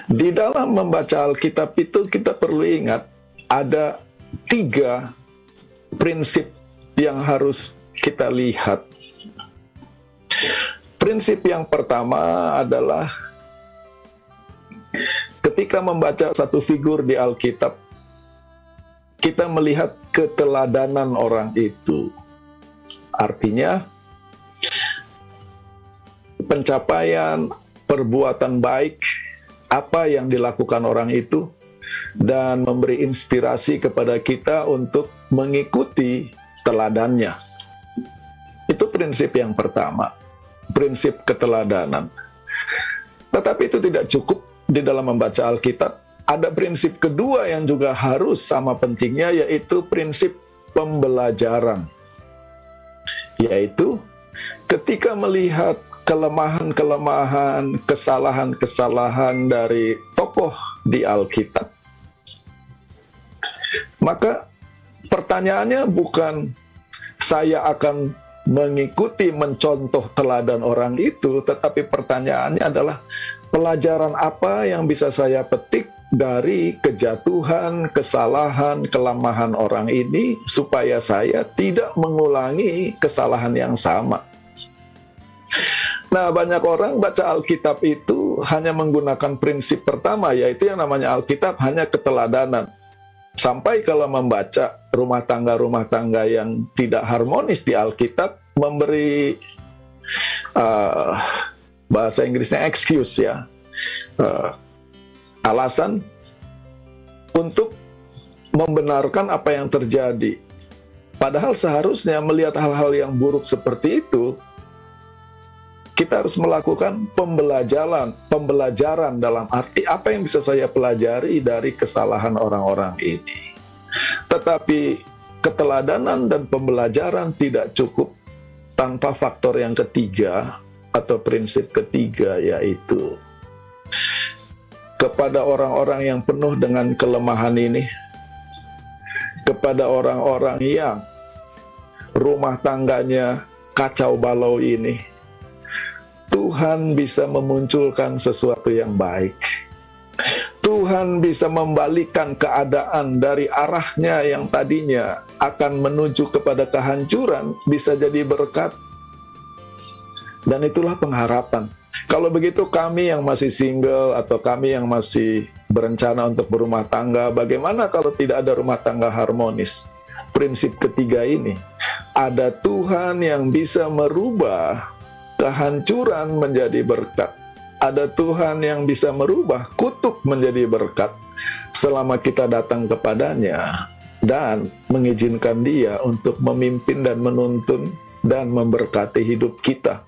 Di dalam membaca Alkitab itu kita perlu ingat ada 3 prinsip yang harus kita lihat. Prinsip yang pertama adalah ketika membaca satu figur di Alkitab, kita melihat keteladanan orang itu. Artinya, pencapaian perbuatan baik, apa yang dilakukan orang itu, dan memberi inspirasi kepada kita untuk mengikuti teladannya. Itu prinsip yang pertama, prinsip keteladanan. Tetapi itu tidak cukup di dalam membaca Alkitab. Ada prinsip kedua yang juga harus sama pentingnya, yaitu prinsip pembelajaran. Yaitu ketika melihat kelemahan-kelemahan, kesalahan-kesalahan dari tokoh di Alkitab, maka pertanyaannya bukan saya akan mengikuti, mencontoh teladan orang itu, tetapi pertanyaannya adalah pelajaran apa yang bisa saya petik dari kejatuhan, kesalahan, kelemahan orang ini supaya saya tidak mengulangi kesalahan yang sama. Nah, banyak orang baca Alkitab itu hanya menggunakan prinsip pertama, yaitu yang namanya Alkitab hanya keteladanan. Sampai kalau membaca rumah tangga yang tidak harmonis di Alkitab, memberi bahasa Inggrisnya excuse ya, alasan untuk membenarkan apa yang terjadi. Padahal seharusnya melihat hal-hal yang buruk seperti itu, kita harus melakukan pembelajaran dalam arti apa yang bisa saya pelajari dari kesalahan orang-orang ini. Tetapi keteladanan dan pembelajaran tidak cukup tanpa faktor yang ketiga atau prinsip ketiga, yaitu kepada orang-orang yang penuh dengan kelemahan ini, kepada orang-orang yang rumah tangganya kacau balau ini, Tuhan bisa memunculkan sesuatu yang baik. Tuhan bisa membalikkan keadaan dari arahnya yang tadinya akan menuju kepada kehancuran, bisa jadi berkat. Dan itulah pengharapan. Kalau begitu kami yang masih single atau kami yang masih berencana untuk berumah tangga, bagaimana kalau tidak ada rumah tangga harmonis? Prinsip ketiga ini, ada Tuhan yang bisa merubah kehancuran menjadi berkat. Ada Tuhan yang bisa merubah kutuk menjadi berkat selama kita datang kepadanya dan mengizinkan Dia untuk memimpin dan menuntun dan memberkati hidup kita.